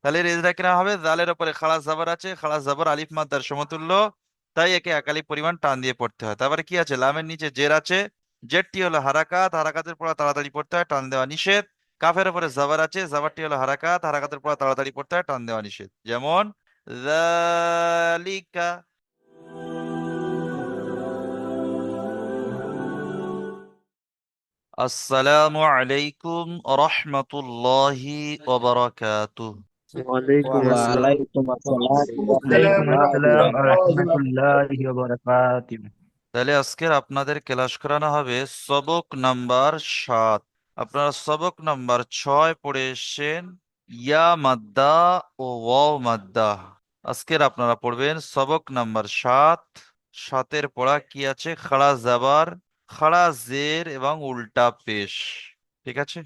তাহলে রেজরা কিনা হবে, জালের উপরে খালাস জাবার আছে, খালাস জাবার আলিফ মাদ্দার সমতুল্য, তাই একে একালি পরিমাণ টান দিয়ে পড়তে হয়। তারপরে কি আছে, লামের নিচে জের আছে, জেরটি হলো হারাকাত, হারাকাতের পর তাড়াতাড়ি পড়তে হয়, টান দেওয়া নিষেধ। কাফের উপরে জাবার আছে, জাবারটি হলো হারাকাত, হারাকাতের পর তাড়াতাড়ি পড়তে হয়, টান দেওয়া নিষেধ। যেমন যালিকা। আসসালামু আলাইকুম রহমতুল্লাহি ওয়া বারাকাতুহু। ওয়ালাইকুম আসসালাম ওয়ালাইকুম আসসালাম আসসালামু ওয়া আলাইকুম ওয়া রাহমাতুল্লাহি ওয়া বারাকাতুহু। তাহলে আজকের আপনাদের ক্লাস করানো হবে সবক নাম্বার 7। আপনারা সবক নাম্বার 6 পড়ে এসেছেন, ইয়া মাদ্দা ও ওয়াও মাদ্দা। আজকের আপনারা পড়বেন সবক নাম্বার 7। 7-এর পড়া কি আছে, খাড়া জাবার, খাড়া জের এবং উল্টা পেশ। ঠিক আছে,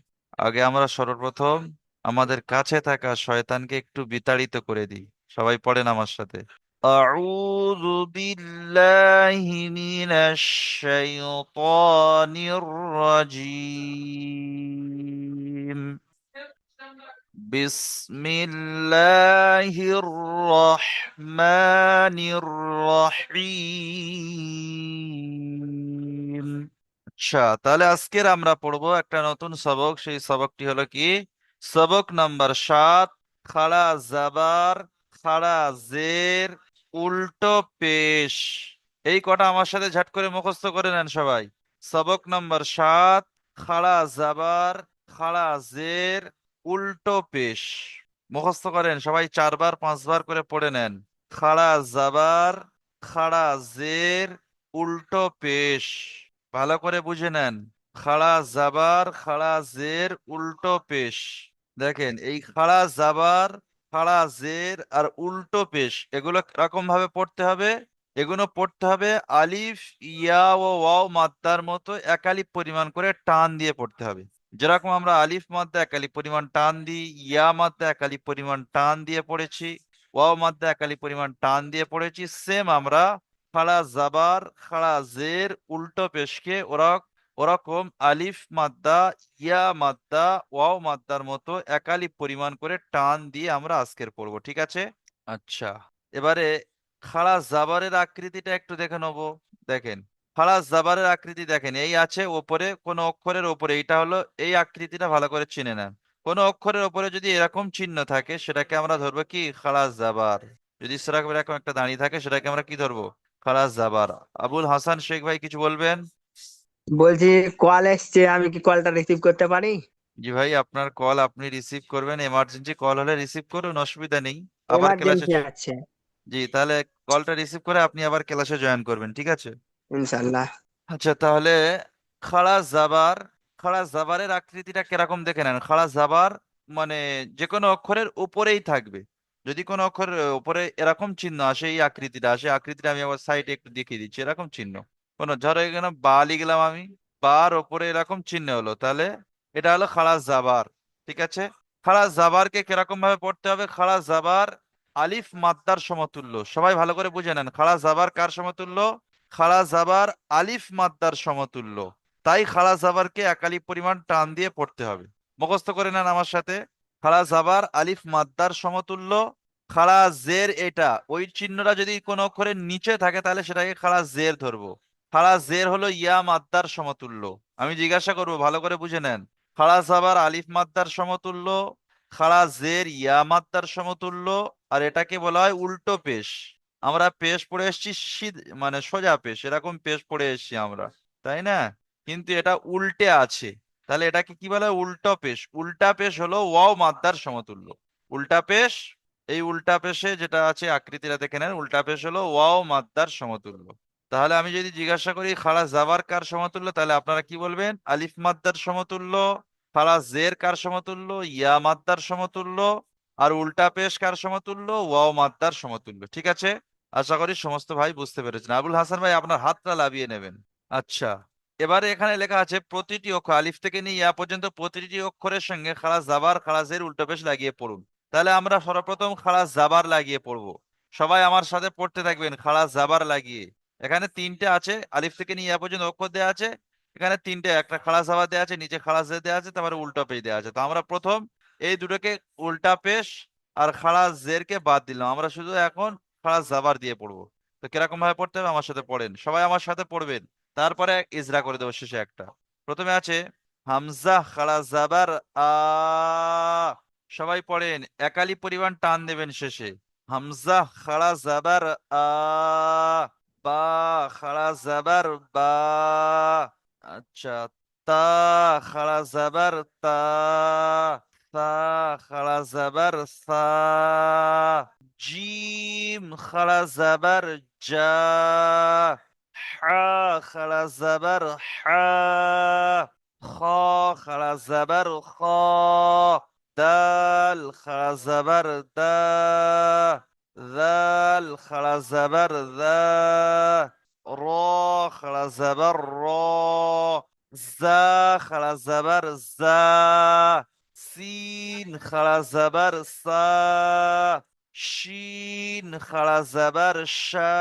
আগে আমরা সর্বপ্রথম আমাদের কাছে থাকা শয়তানকে একটু বিতাড়িত করে দিই। সবাই পড়েন আমার সাথে। أعوذ بالله من الشيطان الرجيم. بسم الله الرحمن الرحيم. আচ্ছা, তাহলে আজকের আমরা পড়বো একটা নতুন সবক। সেই সবকটি হলো কি, সবক নাম্বার 7, খাড়া জাবার, খাড়া জের, উল্টো পেশ। এই কটা আমার সাথে ঝট করে মুখস্থ করে নেন সবাই। সবক নাম্বার 7, খাড়া জাবার, খাড়া জের, উল্টো পেশ। মুখস্থ করেন সবাই, 4 বার 5 বার করে পড়ে নেন। খাড়া জাবার, খাড়া জের, উল্টো পেশ। ভালো করে বুঝে নেন, খাড়া জাবার, খাড়া জের, উল্টো পেশ। দেখেন, এই খাড়া জাবার, খাড়া জের আর উল্টো পেশ, এগুলো এরকম ভাবে পড়তে হবে। এগুলো পড়তে হবে আলিফ, ইয়া ও ওয়াও মাদ্দার মতো একালিপ পরিমাণ করে টান দিয়ে পড়তে হবে। যেরকম আমরা আলিফ মাদ্দা একালিপ পরিমাণ টান দিই, ইয়া মাদ্দা একালিপ পরিমাণ টান দিয়ে পড়েছি, ওয়াও মাদ্দা একালিপ পরিমাণ টান দিয়ে পড়েছি, সেম আমরা খাড়া জাবার, খাড়া জের, উল্টো পেশকে ওরকম আলিফ মাদ্দা, ইয়া মাদ্দা, ওয়াও মাদ্দার মতো একালিপ পরিমাণ করে টান দিয়ে আমরা আজকের পড়বো। ঠিক আছে? আচ্ছা, এবারে খাড়া জাবারের আকৃতিটা একটু দেখে নেবো। দেখেন, খাড়া জাবারের আকৃতি দেখেন, এই আছে ওপরে কোনো অক্ষরের ওপরে, এইটা হলো এই আকৃতিটা, ভালো করে চিনে নেন। কোনো অক্ষরের ওপরে যদি এরকম চিহ্ন থাকে সেটাকে আমরা ধরবো কি, খাড়া জাবার। যদি সেরকম এরকম একটা দাঁড়িয়ে থাকে সেটাকে আমরা কি ধরবো, খাড়া জাবার। আবুল হাসান শেখ ভাই কিছু বলবেন? বলছি, কল এসছে, আমি কি কলটা রিসিভ করতে পারি? জি ভাই, আপনার কল আপনি রিসিভ করবেন, এমার্জেন্সি কল হলে রিসিভ করুন, অসুবিধা নেই। আবার ক্লাসে, এমার্জেন্সি আছে। জি তাহলে কলটা রিসিভ করে আপনি আবার ক্লাসে জয়েন করবেন। ঠিক আছে? ইনশাল্লাহ। আচ্ছা, তাহলে খাড়া জাবার, খাড়া জাবারের আকৃতিটা কিরকম দেখে নেন। খাড়া জাবার মানে যে কোনো অক্ষরের উপরেই থাকবে। যদি কোনো অক্ষরের উপরে এরকম চিহ্ন আসে, এই আকৃতিটা আসে, আকৃতিটা আমি আবার সাইডে একটু দেখিয়ে দিচ্ছি, এরকম চিহ্ন। কোনো ধরো এখানে বা লিখলাম আমি, বার ওপরে এরকম চিহ্ন হলো, তাহলে এটা হলো খাড়া জাবার। ঠিক আছে? খাড়া জাবারকে কিরকম ভাবে পড়তে হবে, খাড়া জাবার আলিফ মাদ্দার সমতুল্য। সবাই ভালো করে বুঝে নেন, খাড়া জাবার কার সমতুল্য, খাড়া জাবার আলিফ মাদ্দার সমতুল্য। তাই খাড়া জাবারকে একালিপ পরিমাণ টান দিয়ে পড়তে হবে। মুখস্থ করে নেন আমার সাথে, খাড়া জাবার আলিফ মাদ্দার সমতুল্য। খাড়া জের, এটা ওই চিহ্নটা যদি কোনো অক্ষরের নিচে থাকে তাহলে সেটাকে খাড়া জের ধরবো। খাড়া জের হলো ইয়া মাদ্দার সমতুল্য। আমি জিজ্ঞাসা করবো, ভালো করে বুঝে নেন, খাড়া জাবার আলিফ মাদ্দার সমতুল্য, খাড়া জের ইয়া মাদ্দার সমতুল্য, আর এটাকে বলা হয় উল্টো পেশ। আমরা পেশ পড়ে এসেছি মানে সোজা পেশ, এরকম পেশ পড়ে এসেছি আমরা, তাই না? কিন্তু এটা উল্টে আছে, তাহলে এটাকে কি বলে, উল্টো পেশ। উল্টা পেশ হলো ওয়াও মাদ্দার সমতুল্য। উল্টা পেশ, এই উল্টা পেশে যেটা আছে আকৃতিটা দেখে নেন, উল্টা পেশ হলো ওয়াও মাদ্দার সমতুল্য। তাহলে আমি যদি জিজ্ঞাসা করি খাড়া জাবার কার সমতুল্য, তাহলে আপনারা কি বলবেন, আলিফ মাদ্দার সমতুল্য। খাড়া জের কার সমতুল্য, ইয়া মাদ্দার সমতুল্য। আর উল্টা পেশ কার সমতুল্য, ওয়াও মাদ্দার সমতুল্য। ঠিক আছে? আশা করি সমস্ত ভাই বুঝতে পেরেছেন। আবুল হাসান ভাই আপনার হাতটা লাভিয়ে নেবেন। আচ্ছা, এবারে এখানে লেখা আছে প্রতিটি অক্ষর আলিফ থেকে নিয়ে ইয়া পর্যন্ত প্রতিটি অক্ষরের সঙ্গে খাড়া জাবার, খাড়া জের, উল্টো পেশ লাগিয়ে পড়ুন। তাহলে আমরা সর্বপ্রথম খাড়া জাবার লাগিয়ে পড়বো। সবাই আমার সাথে পড়তে থাকবেন, খাড়া জাবার লাগিয়ে। এখানে 3টে আছে, আলিফ থেকে নিয়ে ইয়া পর্যন্ত অক্ষর দেওয়া আছে। এখানে 3টে, একটা খাড়া জাবার দেওয়া আছে, নিচে খাড়া জের দেওয়া আছে, তারপরে উল্টো পেশ দেওয়া আছে। তো আমরা প্রথম এই দুটোকে উল্টা পেশ আর খাড়া জেরকে বাদ দিলাম, আমরা শুধু এখন খাড়া জাবার দিয়ে পড়বো। তো কিরকম ভাবে পড়তে হবে আমার সাথে পড়েন, সবাই আমার সাথে পড়বেন। তারপরে ইজরা করে দেবো শেষে একটা। প্রথমে আছে হামজা খাড়া জাবার আ, সবাই পড়েন, একালি পরিমাণ টান দেবেন শেষে। হামজা খাড়া জাবার আ, বা খাড়া জাবার বা, আচ্ছা, তা খাড়া জাবার তা, সা খাড়া জাবার সা, জিম খাড়া জাবার জা, হা খাড়া জাবার হা, খ খাড়া জাবার খ, দাল খাড়া জাবার দা, দাল খাড়া জাবার দা, র খাড়া জাবার র, জা খাড়া জাবার জা, সিন খাড়া জাবার সা, শিন খাড়া জাবার শা।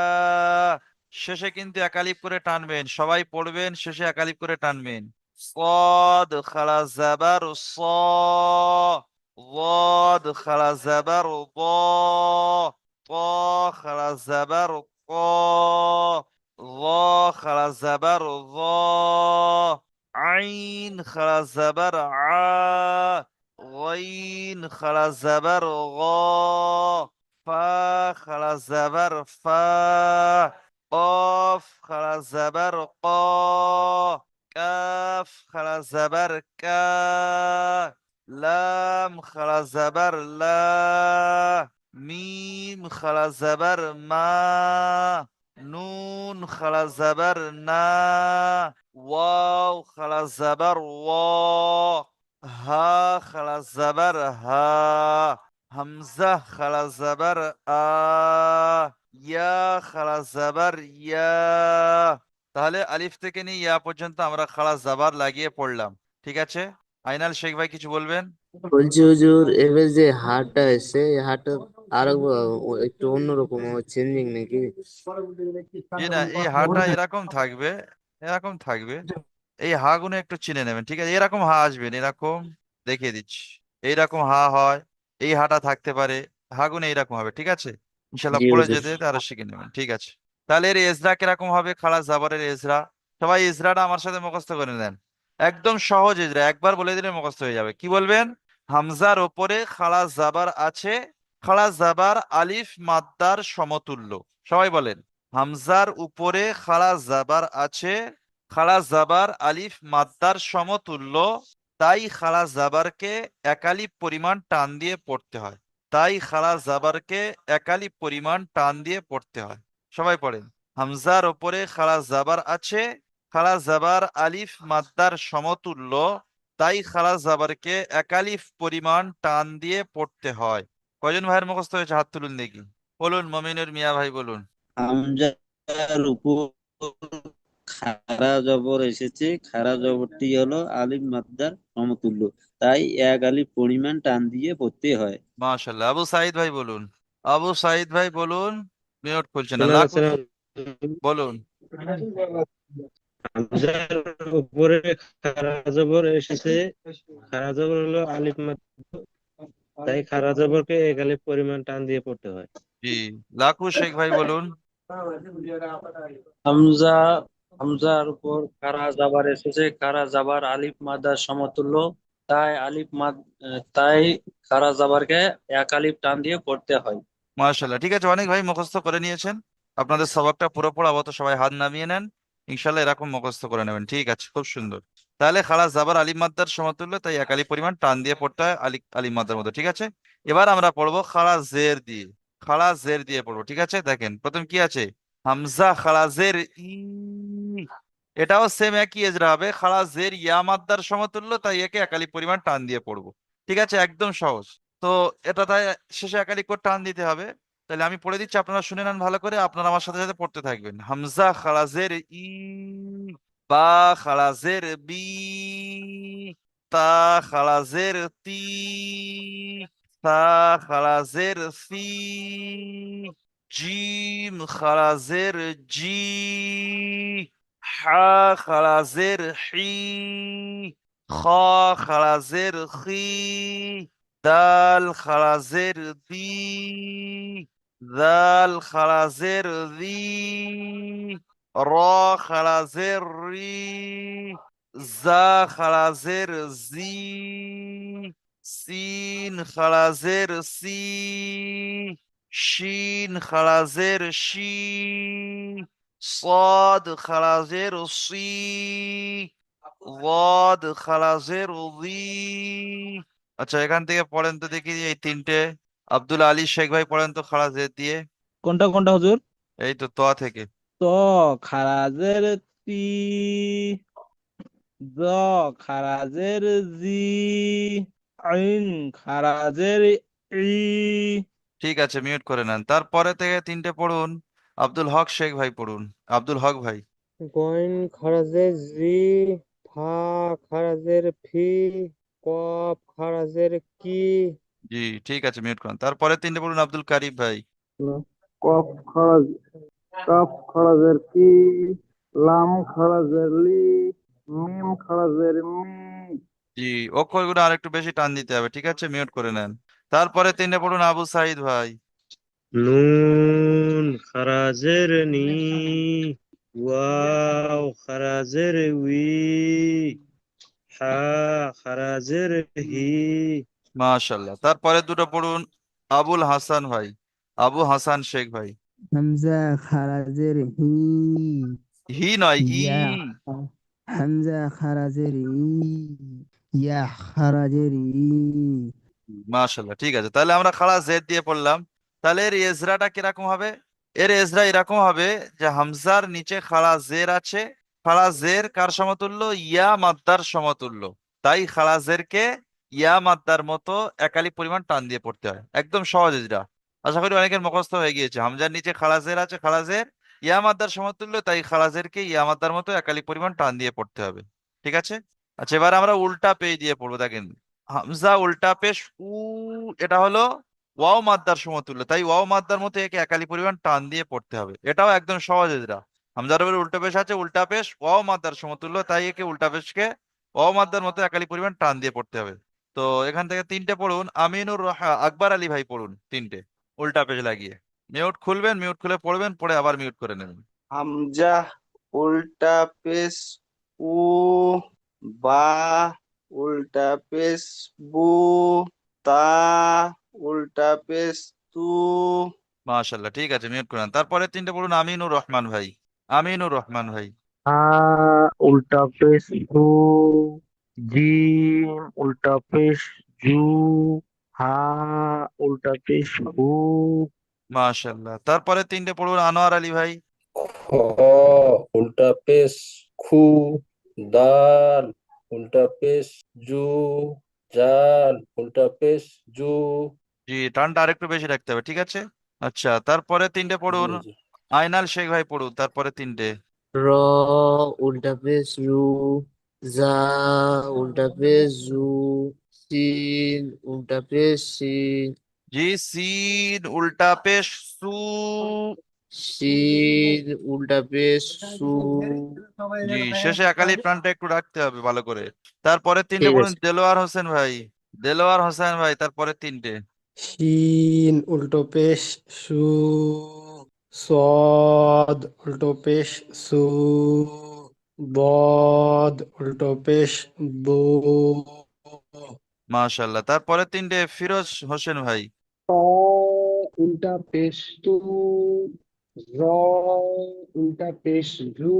শেষে কিন্তু একালিপ করে টানবেন, সবাই পড়বেন, শেষে একালিপ করে টানবেন। صاد খাড়া জাবার স, ضاد খাড়া জাবার ض، ط খাড়া জাবার ক، ظ খাড়া জাবার ظ، আইন খাড়া জাবার আ، غين খাড়া জাবার غ، ফা খাড়া জাবার ফা، قاف খাড়া জাবার ক، কাফ খাড়া জাবার কা, লাম খাড়া জাবার লা, মিম খাড়া জাবার মা, নুন খাড়া জাবার না, ওয়াও খাড়া জাবার ওয়া, হা খাড়া জাবার হা, হামজা খাড়া জাবার আ, ইয়া খাড়া জাবার ইয়া। তাহলে আলিফ থেকে নিয়ে ইয়া পর্যন্ত আমরা খাড়া জাবার লাগিয়ে পড়লাম। ঠিক আছে, আইনাল শেখ ভাই কিছু বলবেন? বলছি হুজুর, এবার যে হারটা এসে এই হারটা আরো একটু অন্যরকম চেঞ্জিং নাকি? জি না, এই হাটা এরকম থাকবে, এরকম থাকবে। এই হা গুলো একটু চিনে নেবেন, ঠিক আছে? এরকম হা আসবেন, এরকম দেখিয়ে দিচ্ছি। এইরকম হা হয়, এই হাটা থাকতে পারে, হা গুলো এইরকম হবে, ঠিক আছে? ইনশাল্লাহ জি পড়ে হুজুর। যেতে যেতে আরো শিখে নেবেন, ঠিক আছে? তাহলে এর এজরা কিরকম হবে, খাড়া জাবারের এজরা। সবাই এজরাটা আমার সাথে মুখস্থ করে নেন। একদম সহজ এজরা, একবার বলে দিলে মুখস্থ হয়ে যাবে। কি বলবেন? হামজার ওপরে খাড়া জাবার আছে, খাড়া জাবার আলিফ মাদ্দার সমতুল্য। সবাই বলেন, হামজার উপরে খাড়া জাবার আছে, খাড়া জাবার আলিফ মাদ্দার সমতুল্য, তাই খাড়া জাবারকে একালিপ পরিমাণ টান দিয়ে পড়তে হয়। তাই খাড়া জাবারকে একালিপ পরিমাণ টান দিয়ে পড়তে হয়। সবাই পড়েন, হামজার ওপরে খাড়া জাবার আছে, খাড়া জাবার আলিফ মাদ্দার সমতুল্য, তাই খাড়া জাবারকে একালিফ পরিমাণ টান দিয়ে পড়তে হয়। কয়জন ভাইয়ের মুখস্থ হয়েছে হাত তুলুন দেখি। বলুন, মমিনুর মিয়া ভাই বলুন। হামজার উপর খাড়া জবর এসেছে, খাড়া জবরটি হলো আলিফ মাদ্দার সমতুল্য, তাই এক আলিফ পরিমাণ টান দিয়ে পড়তে হয়। মাশাল্লাহ। আবু সাইদ ভাই বলুন। আবু সাইদ ভাই বলুন। মিউট খুলছে না, শোনা যাচ্ছে লাকুস না? বলুন। হামজার উপরে খাড়া জবর এসেছে, খাড়া জবর হলো আলিফ মাদ, তাই খাড়া জবরকে এক আলিফ পরিমাণ টান দিয়ে পড়তে হয়। জি, লাকুস শেখ ভাই বলুন। হামজা হামজার উপর খাড়া জাবার এসেছে, খাড়া জাবার আলিফ মাদার সমতুল্য, তাই তাই খাড়া জাবারকে এক আলিফ টান দিয়ে পড়তে হয়। মাশাল্লাহ, ঠিক আছে, অনেক ভাই মুখস্থ করে নিয়েছেন। আপনাদের সবকটা পুরো পড়াবো, তো সবাই হাত নামিয়ে নেন। ইনশাল্লাহ এরকম মুখস্থ করে নেবেন, ঠিক আছে? খুব সুন্দর। তাহলে খাড়া জাবার আলিফ মাদ্দার সমতুল্য, তাই এক আলিফ পরিমাণ টান দিয়ে পড়তে হয় আলিফ মাদ্দার মতো, ঠিক আছে? এবার আমরা পড়বো খাড়া জের দিয়ে। খাড়া জের দিয়ে পড়বো, ঠিক আছে? দেখেন প্রথম কি আছে, হামজা খাড়া জের ই, এটাও সেম একই এজরা হবে, খাড়া জের ইয়া মাদ্দার সমতুল্য, তাই একে এক আলিফ পরিমাণ টান দিয়ে পড়বো, ঠিক আছে? একদম সহজ। তো এটা তাই শেষে এক আলিফ করে টান দিতে হবে। তাহলে আমি পড়ে দিচ্ছি, আপনারা শুনে নেন ভালো করে, আপনারা আমার সাথে সাথে পড়তে থাকবেন। হামজা খাড়া জের ই, বা খাড়া জের বি, তা খাড়া জের তি, সা খাড়া জের সি, জিম খাড়া জের জি, হা খাড়া জের হি, খ খাড়া জের খি, দাল খারাজের দি, দাল খারাজের দি, র খারাজের রি, জা খারাজের জি, সিন খারাজের সি, শিন খারাজের শি, صاد খারাজের সি, ওয়াদ খারাজের জি। আচ্ছা, এখান থেকে পড়েন তো দেখি এই তিনটে। আব্দুল আলী শেখ ভাই পড়েন তো খাড়া জেদ দিয়ে। কোনটা কোনটা হুজুর? এই তো ত থেকে। তো খারাজের তি, জ খারাজের জি, আইন খারাজের ই। ঠিক আছে, মিউট করে নেন। তারপরে থেকে তিনটে পড়ুন। আব্দুল হক শেখ ভাই পড়ুন। আব্দুল হক ভাই। গইন খারাজের জি, ফা খারাজের ফি, কফ খারাজের কি। জি, ঠিক আছে, মিউট করেন। তারপরে তিনটে পড়ুন আব্দুল কারিম ভাই। কফ খরচ, কাফ খরচের কি, লাম খরচের লি, মিম খরচের মি। জি, অক্ষরগুলো আর একটু বেশি টান দিতে হবে। ঠিক আছে, মিউট করে নেন। তারপরে তিনটে পড়ুন আবু সাইদ ভাই। নুন খারাজের নি, ওয়াও খারাজের উই, হা খারাজের হি। মাশাল্লাহ। তারপরে দুটো পড়ুন আবুল হাসান ভাই। আবু হাসান শেখ ভাই। হামজা খারাজের হি, হি নয়, ই। ইয়া হামজা খারাজের ইয়া খারাজের মাশাল্লাহ, ঠিক আছে। তাহলে আমরা খাড়া জেদ দিয়ে পড়লাম। তাহলে এর এজরাটা কিরকম হবে? এর এজরা এরকম হবে যে হামজার নিচে খাড়া জের আছে। খাড়া জের কার সমতুল্য? ইয়া মাদ্দার সমতুল্য। তাই খাড়া জেরকে ইয়া মাদ্দার মতো একালি পরিমাণ টান দিয়ে পড়তে হয়। একদম সহজ এজরা। আশা করি অনেকের মুখস্থ হয়ে গিয়েছে। হামজার নিচে খাড়া জের আছে, খাড়া জের ইয়া মাদ্দার সমতুল্য, তাই খাড়া জেরকে ইয়া মাদ্দার মতো একালি পরিমাণ টান দিয়ে পড়তে হবে। ঠিক আছে। আচ্ছা, এবার আমরা উল্টা পেজ দিয়ে পড়বো। দেখেন, হামজা উল্টা পেশ উ, এটা হলো ওয়াও মাদ্দার সমতুল্য, তাই ওয়াও মাদ্দার মতো একে একালি পরিমাণ টান দিয়ে পড়তে হবে। এটাও একদম সহজ এজরা। হামজার উপরে উল্টা পেশ আছে, উল্টা পেশ ওয়াও মাদ্দার সমতুল্য, তাই একে উল্টা পেশকে ওয়াও মাদ্দার মতো একালি পরিমাণ টান দিয়ে পড়তে হবে। তো এখান থেকে তিনটে পড়ুন। আকবর আলী ভাই পড়ুন তিনটে উল্টা পেশ লাগিয়ে। মিউট খুলবেন, মিউট খুলে পড়বেন, পড়ে আবার মিউট করে নেবেন। হামজা উল্টা পেশ উ, বা উল্টা পেশ বু, তা উল্টা পেশ তু। মাশাল্লাহ, ঠিক আছে, মিউট করেন। তারপরে তিনটে পড়ুন আমিনুর রহমান ভাই। আমিনুর রহমান ভাই। আ উল্টা পেশ হু, জিম উল্টা পেশ জু, হা উল্টা পেশ হু। মাশাল্লাহ। তারপরে তিনটে পড়ুন আনোয়ার আলী ভাই। খ উল্টা পেশ খু, দাল উল্টা পেশ জু, জাল উল্টা পেশ জু। জি, টানটা আরেকটু বেশি রাখতে হবে। ঠিক আছে। আচ্ছা, তারপরে তিনটে জি পড়ুন জি। আয়নাল শেখ ভাই পড়ুন। তারপরে তিনটে। র উল্টা পেশ রু, জা উল্টা পেশ জু, সিন উল্টা পেশ সিন, জি, সিন উল্টা পেশ সু। সিন উল্টা পেশ সু। জি, শেষে একালি প্রাণটা একটু রাখতে হবে ভালো করে। তারপরে তিনটে ঠিক পড়ুন আছে। দেলোয়ার হোসেন ভাই। দেলোয়ার হোসেন ভাই, তারপরে তিনটে। শিন উল্টো পেশ সু, সদ উল্টো পেশ সু, বদ উল্টো পেশ বু। মাশাল্লাহ। তারপরে তিনটে ফিরোজ হোসেন ভাই। ত উল্টা পেশ তু, র উল্টা পেশ রু,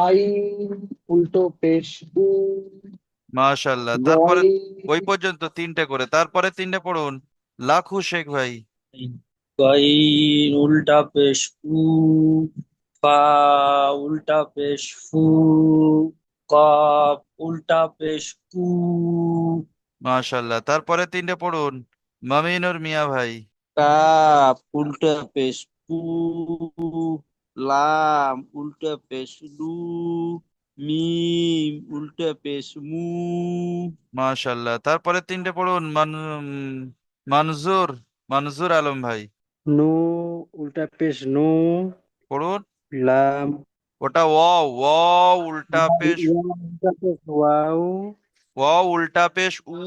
আইন উল্টো পেশ উ, মাশাল্লাহ। তারপরে গয় ওই পর্যন্ত তিনটে করে। তারপরে তিনটে পড়ুন লাখু শেখ ভাই। গইন উল্টা পেশ উ, ফা উল্টা পেশ ফু, কফ উল্টা পেশ কু। মাশাল্লাহ। তারপরে তিনটে পড়ুন মামিনুর মিয়া ভাই। কাপ উল্টা পেশ পু, লাম উল্টা পেশ লু, মিম উল্টা পেশ মু। মাশাল্লাহ। তারপরে তিনটে পড়ুন মানজুর মানজুর আলম ভাই। নু উল্টা পেশ নু, পড়ুন। লাম ওটা ও উল্টা পেশ, উল্টা পেশ ওয়াও, ও উল্টা পেশ উ,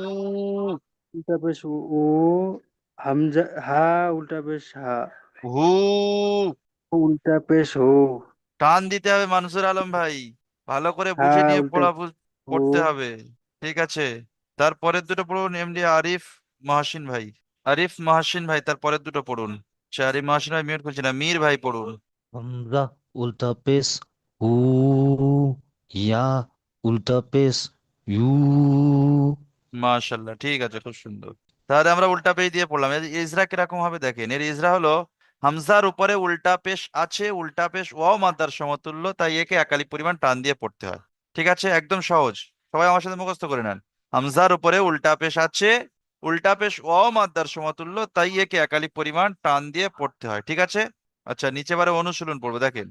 উল্টা পেশ উ, হামজা হা উল্টা পেশ হা, হু, উল্টা পেশ হু, টান দিতে হবে মানুষের আলম ভাই, ভালো করে হা বুঝে নিয়ে উল্টা হু, পড়তে হবে। ঠিক আছে, তারপরের দুটো পড়ুন এমডি আরিফ মহাসিন ভাই। আরিফ মহাসিন ভাই তারপরের দুটো পড়ুন। আচ্ছা, আরিফ মহাসিন ভাই মিউট করছি না, মীর ভাই পড়ুন। হামজা উল্টা পেশ হু, ইয়া উল্টা পেশ ইউ। মাশাল্লাহ, ঠিক আছে, খুব সুন্দর। তাহলে আমরা উল্টা পেশ দিয়ে পড়লাম। এর ইজরা কিরকম হবে দেখেন, এর ইজরা হলো হামজার উপরে উল্টা পেশ আছে, উল্টা পেশ ওয়াও মাদ্দার সমতুল্য, তাই একে একালি পরিমাণ টান দিয়ে পড়তে হয়। ঠিক আছে, একদম সহজ, সবাই আমার সাথে মুখস্থ করে নেন। হামজার উপরে উল্টা পেশ আছে, উল্টা পেশ ওয়াও মাদ্দার সমতুল্য, তাই একে একালি পরিমাণ টান দিয়ে পড়তে হয়। ঠিক আছে। আচ্ছা, নিচে বারে অনুশীলন পড়বো দেখেন।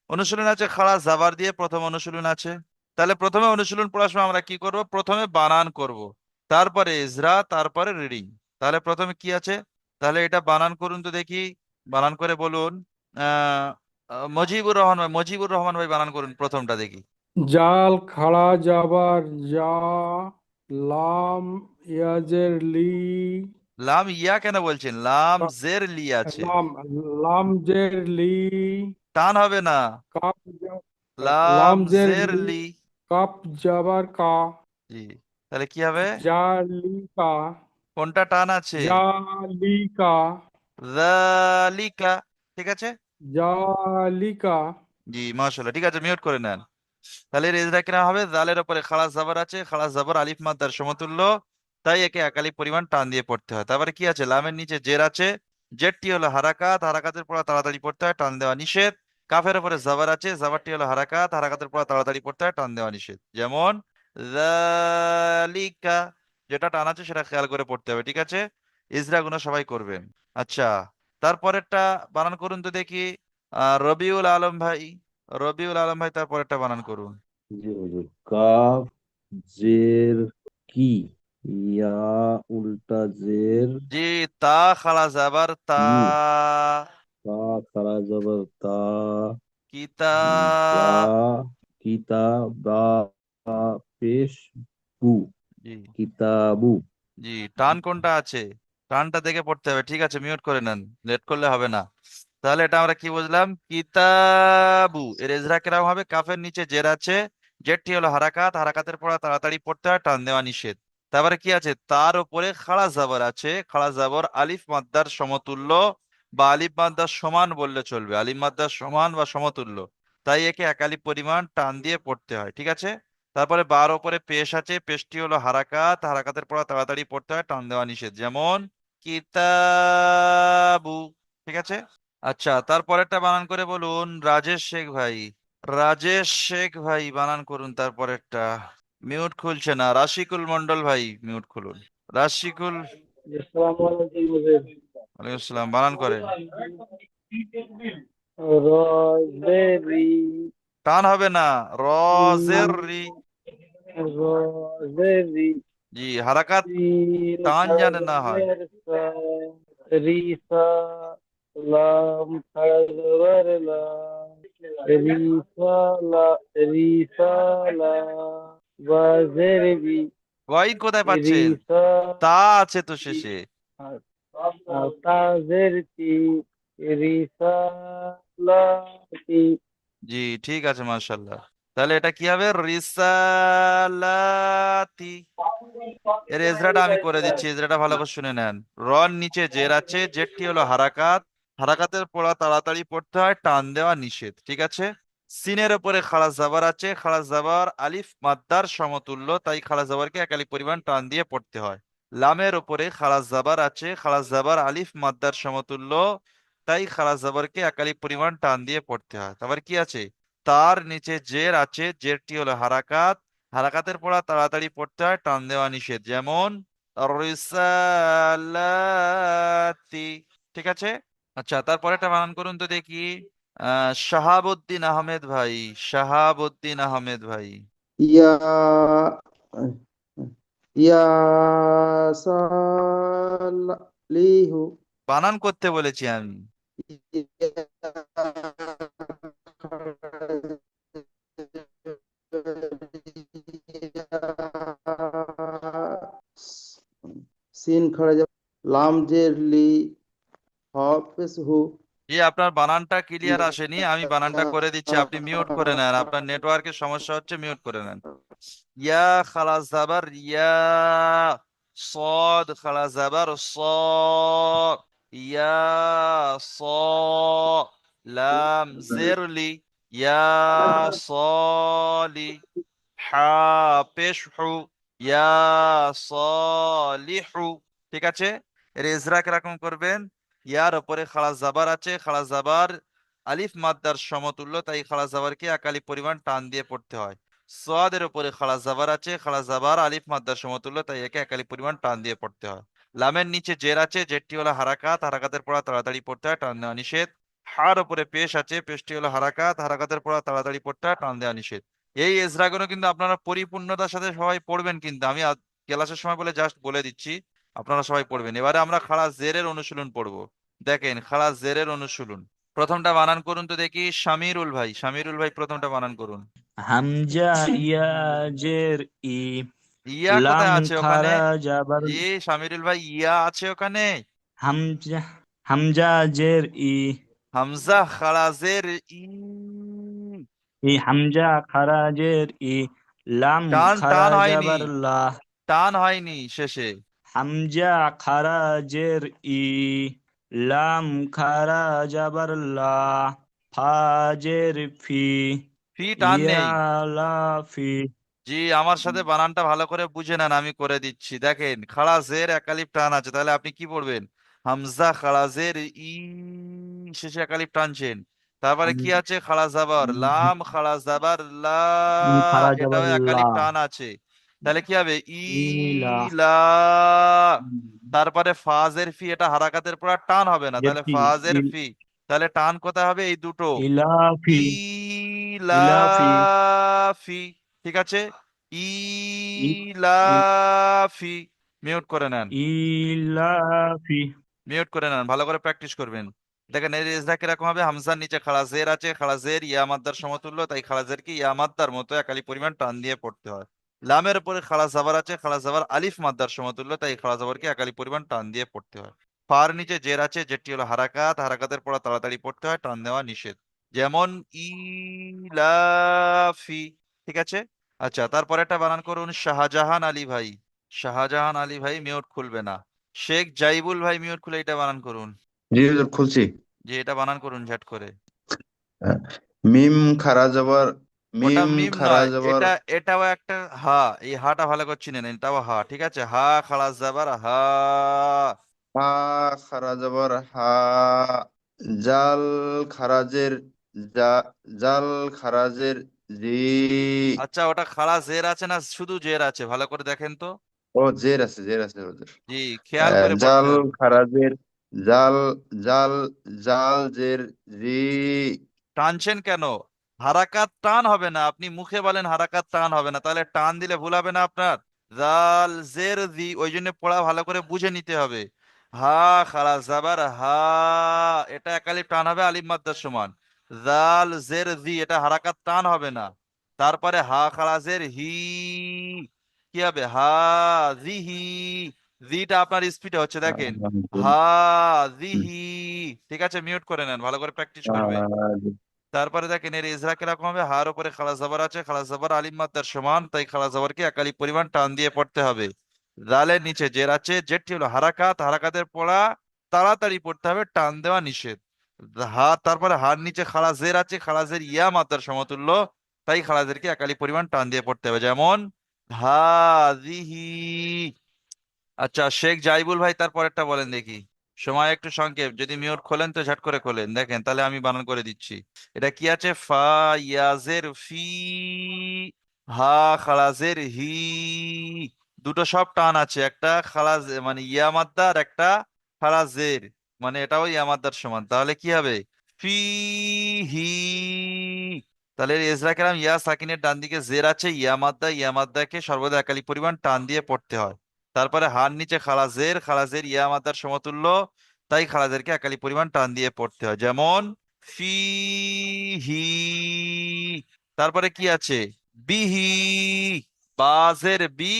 অনুশীলন আছে খাড়া জাবার দিয়ে, প্রথম অনুশীলন আছে। তাহলে প্রথমে অনুশীলন পড়ার সময় আমরা কি করব, প্রথমে বানান করব, তারপরে ইজরা, তারপরে রিডিং। তাহলে প্রথমে কি আছে, তাহলে এটা বানান করুন তো দেখি, বানান করে বলুন। আহ মজিবুর রহমান ভাই বানান করুন প্রথমটা দেখি। জাল খাড়া যাবার যা, লাম ইয়াজের লি, লাম ইয়া কেন বলছেন, লাম কা- জের লি আছে, লাম লাম জের লি, টান হবে না। কাপ যা- লাম লাম জের জের লি, লি। কাপ যাবার কা, জি, তাহলে কি হবে, জালিকা, কোনটা টান আছে, জালিকা, যালিকা। ঠিক আছে। জালিকা, জি, মাশাআল্লাহ, ঠিক আছে, মিউট করে নেন। তাহলে রেজরা কিরা হবে, জালের উপরে খালাস জাবার আছে, খালাস জাবার আলিফ মাদ্দার সমতুল্য, তাই একে একালি পরিমাণ টান দিয়ে পড়তে হয়। তারপরে কি আছে, লামের নিচে জের আছে, জেরটি হলো হারাকাত, হারাকাতের পড়া তাড়াতাড়ি পড়তে হয়, টান দেওয়া নিষেধ। কাফের উপরে জাবার আছে, জাবারটি হলো হারাকাত, হারাকাতের পড়া তাড়াতাড়ি পড়তে হয়, টান দেওয়া নিষেধ। যেমন যালিকা, যেটা টান আছে সেটা খেয়াল করে পড়তে হবে। ঠিক আছে, ইজরা গুলো সবাই করবেন। আচ্ছা, তারপরেরটা বানান করুন তো দেখি। রবিউল আলম ভাই, রবিউল আলম ভাই তারপরেরটা বানান করুন। জি হুজুর। কাফ জের কি, ইয়া উল্টা জের জি, তা খালা যাবার তা, কি, তা খারা জবর তা, কিতা, বা কিতা, বা পেশ বু, জি কিতাবু। জি, টান কোনটা আছে, টানটা দেখে পড়তে হবে। ঠিক আছে, মিউট করে নেন, লেট করলে হবে না। তাহলে এটা আমরা কি বুঝলাম, কিতাবু এর এজরা কিরকম হবে, কাফের নিচে জের আছে, জেরটি হলো হারাকাত, হারাকাতের পড়া তাড়াতাড়ি পড়তে হয়, টান দেওয়া নিষেধ। তারপরে কি আছে, তার উপরে খাড়া জাবর আছে, খাড়া জাবর আলিফ মাদ্দার সমতুল্য, বা আলিফ মাদ্দার সমান বললে চলবে, আলিফ মাদ্দার সমান বা সমতুল্য, তাই একে একালি পরিমাণ টান দিয়ে পড়তে হয়। ঠিক আছে। তারপরে বার উপরে পেশ আছে, পেশটি হলো হারাকাত, হারাকাতের পড়া তাড়াতাড়ি পড়তে হয়, টান দেওয়া নিষেধ। যেমন কিতাবু। ঠিক আছে। আচ্ছা, তারপরেরটা বানান করে বলুন রাজেশ শেখ ভাই। রাজেশ শেখ ভাই বানান করুন তারপরেরটা। মিউট খুলছে না, রাশিকুল মন্ডল ভাই মিউট খুলুন। রাশিকুল, আসসালামু আলাইকুম হুজুর। ওয়ালাইকুম আসসালাম, বানান করেন। রজেরি, টান হবে না, রজের রি। রজেরি, জি, হারাকাত সিন টান যেন না হয়। খাজের সা, রিসা, লাম খাজের লা, রিসালা, রিসালা, ওয়াজের বি, ওয়াইন কোথায় পাচ্ছেন, রিসা, তা আছে তো শেষে। তাজের তি, রিসালাতি। জি, ঠিক আছে, মাশাল্লাহ। তাহলে এটা কি হবে, রিসালাতি। এর এজরাটা আমি করে দিচ্ছি, এজরাটা ভালো করে শুনে নেন। রন নিচে জের আছে, জেরটি হলো হারাকাত, হারাকাতের পড়া তাড়াতাড়ি পড়তে হয়, টান দেওয়া নিষেধ। ঠিক আছে। সিনের উপরে খাড়া জাবার আছে, খাড়া জাবার আলিফ মাদ্দার সমতুল্য, তাই খাড়া জাবারকে একালি পরিমাণ টান দিয়ে পড়তে হয়। লামের উপরে খাড়া জাবার আছে, খাড়া জাবার আলিফ মাদ্দার সমতুল্য, তাই খাড়া জাবারকে একালি পরিমাণ টান দিয়ে পড়তে হয়। তারপর কি আছে, তার নিচে জের আছে, জেরটি হলো হারাকাত, হারাকাতের পড়া তাড়াতাড়ি পড়তে হয়, টান দেওয়া নিষেধ। যেমন রিসালাতি। ঠিক আছে। আচ্ছা, তারপরে একটা বানান করুন তো দেখি। শাহাবুদ্দিন আহমেদ ভাই, শাহাবুদ্দিন আহমেদ ভাই। ইয়া ইয়াসালিহু, বানান করতে বলেছি আমি। সিন খাড়া জবর লাম জের লি হ পেশ হু জি, আপনার বানানটা ক্লিয়ার আসেনি, আমি বানানটা করে দিচ্ছি, আপনি মিউট করে নেন, আপনার নেটওয়ার্কের সমস্যা হচ্ছে, মিউট করে নেন। ইয়া খালাস জাবার ইয়া, সদ খালাস জাবার স, ইয়া স, লাম জেরলি ইয়া সলি, হা পেশ হু ইয়া সলিহু। ঠিক আছে, এর ইজরা কিরকম করবেন? ইয়ার উপরে খালাস জাবার আছে, খালাস জাবার আলিফ মাদ্দার সমতুল্য, তাই খালাস জাবারকে একালি পরিমাণ টান দিয়ে পড়তে হয়। সাদের উপরে খালাস জাবার আছে, খালাস জাবার আলিফ মাদ্দার সমতুল্য, তাই একে একালি পরিমাণ টান দিয়ে পড়তে হয়। লামের নিচে জের আছে, জেরটি হলো হারাকাত, হারাকাতের পড়া তাড়াতাড়ি পড়তে হয়, টান দেওয়া নিষেধ। হার উপরে পেশ আছে, পেশটি হলো হারাকাত, হারাকাতের পড়া তাড়াতাড়ি পড়তে হয়, টান দেওয়া নিষেধ। এই এজরাগুলো কিন্তু আপনারা পরিপূর্ণতার সাথে সবাই পড়বেন, কিন্তু আমি ক্লাসের সময় বলে জাস্ট বলে দিচ্ছি, আপনারা সবাই পড়বেন। এবারে আমরা খাড়া জেরের অনুশীলন পড়বো। দেখেন, খাড়া জেরের অনুশীলন প্রথমটা বানান করুন তো দেখি, শামিরুল ভাই, শামিরুল ভাই প্রথমটা বানান করুন। হামজা ইয়া জের ই ইয়া লাম কোথায় আছে ওখানে? খারা জাবার জি শামিরুল ভাই, ইয়া আছে ওখানে? হামজা হামজা জের ই হামজা খাড়া জের ই, ই হামজা খারা জের ই লাম টান খারা টান হয়নি, জাবার লা টান হয়নি শেষে। হামজা খারা জের ই লাম খারা জাবার লা ফা জের ফি ফি টান ইয়া নেই। লা ফি জি, আমার সাথে বানানটা ভালো করে বুঝে নেন, আমি করে দিচ্ছি। দেখেন, খাড়া জের একালিপ টান আছে, তাহলে আপনি কি পড়বেন? হামজা খাড়া জের ই, শেষে একালিপ টানছেন। তারপরে কি আছে? খাড়া জাবার লাম, খাড়া জাবার লা, খারা এটাও জাবার লা একালিপ টান আছে, তাহলে কি হবে? ই ইলা লা। তারপরে ফাজের ফি, এটা হারাকাতের পর আর টান হবে না, জের তাহলে ফি ফাজের ফি, তাহলে টান কোথায় হবে? এই দুটো, ইলাফি ইলাফি ইলাফি। ঠিক আছে, ই- ইলাফি। মিউট করে নেন, ইলাফি মিউট করে নেন, ভালো করে প্র্যাকটিস করবেন। দেখেন এর ইজরা কিরকম হবে? হামজার নিচে খাড়া জের আছে, খাড়া জের ইয়া মাদ্দার সমতুল্য, তাই খাড়া জের কি ইয়া মাদ্দার মতো একালি পরিমাণ টান দিয়ে পড়তে হয়। লামের উপরে খাড়া জাবার আছে, খাড়া জাবার আলিফ মাদ্দার সমতুল্য, তাই খাড়া জাবারকে একালি পরিমাণ টান দিয়ে পড়তে হয়। ফার নিচে জের আছে, যেটি হলো হারাকাত, হারাকাতের পড়া তাড়াতাড়ি পড়তে হয়, টান দেওয়া নিষেধ। যেমন ইলাফি। ঠিক আছে, আচ্ছা, তারপরে একটা বানান করুন, শাহজাহান আলী ভাই। শাহজাহান আলী ভাই মিউট খুলবে না। শেখ জাইবুল ভাই মিউট খুলে এটা বানান করুন। জি হুজুর খুলছি। যে এটা বানান করুন ঝট করে। আহ, মিম খারা জবর ওটা মিম মিম খারা নয়, জবর এটাও একটা হা, এই হাটা ভালো করে চিনেন, এটাও হা। ঠিক আছে, হা খালাস যাবার হা। হা খারা জবর হা জাল খারাজের জা জাল খারাজের জি আচ্ছা, ওটা খালা জের আছে না শুধু জের আছে? ভালো করে দেখেন তো। ও জের আছে হুজুর। জি, খেয়াল করে পড়তে জাল হবে। খারাজের জাল জাল জাল জের জি টানছেন কেন? হারাকাত টান হবে না, আপনি মুখে বলেন হারাকাত টান হবে না, তাহলে টান দিলে ভুল হবে না আপনার। জাল জের জি, ওই জন্য পড়া ভালো করে বুঝে নিতে হবে। হা খালা জাবার হা, এটা একালিপ টান হবে আলিফ মাদ্দার সমান। জাল জের জি, এটা হারাকাত টান হবে না। তারপরে হা খালা জের হি, কি হবে? হা জি হি, জিটা আপনার স্পিডে হচ্ছে, দেখেন, হা জি হি। ঠিক আছে, মিউট করে নেন, ভালো করে প্র্যাকটিস করবেন। তারপরে দেখেন এর ইজরা কিরকম হবে? হার উপরে খালাস জাবার আছে, খালাস জাবার আলিম মাত্রার সমান, তাই খালাস জাবারকে একালি পরিমাণ টান দিয়ে পড়তে হবে। জালের নিচে জের আছে, জেরটি হলো হারাকাত, হারাকাতের পড়া তাড়াতাড়ি পড়তে হবে, টান দেওয়া নিষেধ। তারপরে হার নিচে খালাস জের আছে, খালাসের ইয়া মাত্রার সমতুল্য, তাই খালাসেরকে একালি পরিমাণ টান দিয়ে পড়তে হবে, যেমন হাযিহি। আচ্ছা, শেখ জাইবুল ভাই তারপরেরটা বলেন দেখি। সময় একটু সংক্ষেপ, যদি মিউট খোলেন তো ঝট করে খোলেন, দেখেন তাহলে আমি বানান করে দিচ্ছি। এটা কি আছে? ফা ইয়াজের ফি, হা খালাজের হি, দুটো সব টান আছে, একটা খালাজ মানে ইয়া মাদ্দা আর একটা খালাজের, মানে এটাও ইয়া মাদ্দার সমান, তাহলে কি হবে? ফি হি। তাহলে এজরা কেরাম ইয়া সাকিনের ডান দিকে জের আছে, ইয়া মাদ্দা, ইয়া মাদ্দাকে সর্বদা একালি পরিমাণ টান দিয়ে পড়তে হয়। তারপরে হার নিচে খালাজের, খালাজের ইয়া মাদ্দার সমতুল্য, তাই খালাজেরকে একালি পরিমাণ টান দিয়ে পড়তে হয়, যেমন ফিহি। তারপরে কি আছে? বিহি, বাজের বি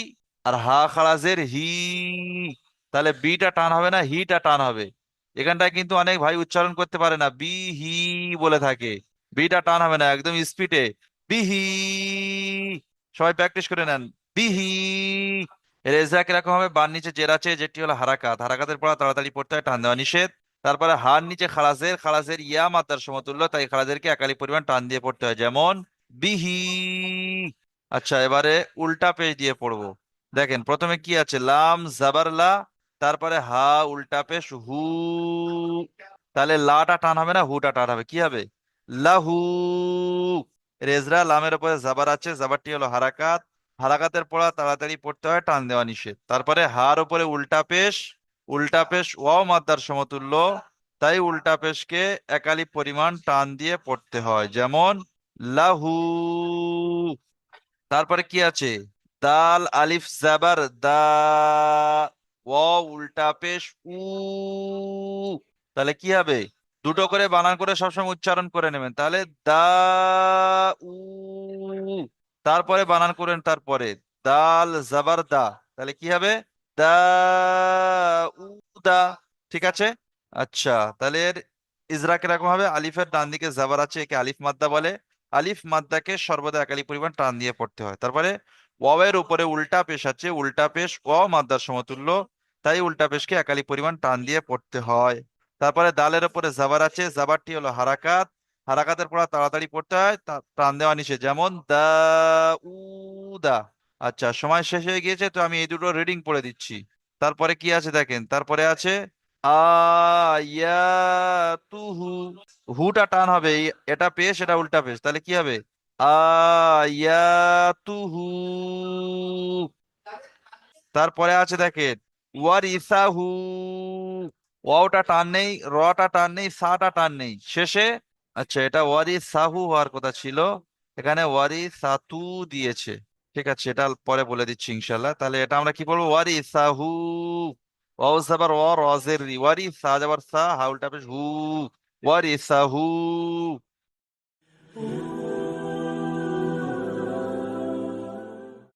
আর হা খালাজের হি, তাহলে বিটা টান হবে না, হিটা টান হবে। এখানটায় কিন্তু অনেক ভাই উচ্চারণ করতে পারে না, বি হি বলে থাকে। বিটা টান হবে না, একদম স্পিডে বিহি। সবাই প্র্যাকটিস করে নেন, বিহি। রেজা কিরকম হবে? বার নিচে জের আছে, যেটি হলো হারাকাত, হারাকাতের পড়া তাড়াতাড়ি পড়তে হয়, টান দেওয়া নিষেধ। তারপরে হার নিচে খালাজের, খালাজের ইয়া মাত্রার সমতুল্য, তাই খালাজেরকে একালি পরিমাণ টান দিয়ে পড়তে হয়, যেমন বিহি। আচ্ছা, এবারে উল্টা পেজ দিয়ে পড়বো। দেখেন প্রথমে কি আছে, লাম জাবার লা, তারপরে হা উল্টা পেশ হু। তাহলে লাটা টান হবে না, হুটা টান হবে, কি হবে? লাহু। রেজরা লামের উপরে জাবার আছে, জাবারটি হলো হারাকাত, হারাকাতের পড়া তাড়াতাড়ি পড়তে হয়, টান দেওয়া নিষেধ। তারপরে হার উপরে উল্টা পেশ, উল্টা পেশ ওয়াও মাদ্দার সমতুল্য, তাই উল্টা পেশকে একালি পরিমাণ টান দিয়ে পড়তে হয়, যেমন লাহু। তারপরে কি আছে, দাল আলিফ জাবার দা, ওয়াও উল্টা পেশ উ। তাহলে কি হবে? দুটো করে বানান করে সবসময় উচ্চারণ করে নেবেন, তাহলে দা উ। তারপরে বানান করেন, তারপরে দাল জাবার দা, তাহলে কি হবে? দা উ দা। ঠিক আছে। আচ্ছা, তাহলে এর ইজরা কিরকম হবে? আলিফের ডান দিকে জাবার আছে, একে আলিফ মাদ্দা বলে। আলিফ মাদ্দাকে সর্বদা একালি পরিমাণ টান দিয়ে পড়তে হয়। তারপরে ওয়াওয়ের উপরে উল্টা পেশ আছে, উল্টা পেশ ওয়াও মাদ্দার সমতুল্য, তাই উল্টা পেশকে একালি পরিমাণ টান দিয়ে পড়তে হয়। তারপরে দালের উপরে জাবার আছে, জাবারটি হলো হারাকাত, হারাকাতের পড়া তাড়াতাড়ি পড়তে হয়, টান দেওয়া নিষেধ, যেমন দা উ দা। আচ্ছা, সময় শেষ হয়ে গিয়েছে, তো আমি এই দুটো রিডিং পড়ে দিচ্ছি। তারপরে কি আছে দেখেন, তারপরে আছে আয়াতুহু। হুটা টান হবে, এটা পেশ, এটা উল্টা পেশ, তাহলে কি হবে? আয়াতুহু। তারপরে আছে দেখেন ওয়ারিসাহু। ওয়াওটা টান নেই, রটা টান নেই, সাটা টান নেই শেষে। আচ্ছা, এটা ওয়ারিসাহু হওয়ার কথা ছিল, এখানে ওয়ারিসাতু দিয়েছে। ঠিক আছে, এটা পরে বলে দিচ্ছি ইনশাল্লাহ। তাহলে এটা আমরা কি বলবো? ওয়ারিসাহু। ওয়াও জাবার ওয়া, রজের রি, ওয়ারিসা জাবার সা, হা উল্টা পেশ হু, ওয়ারিসাহু।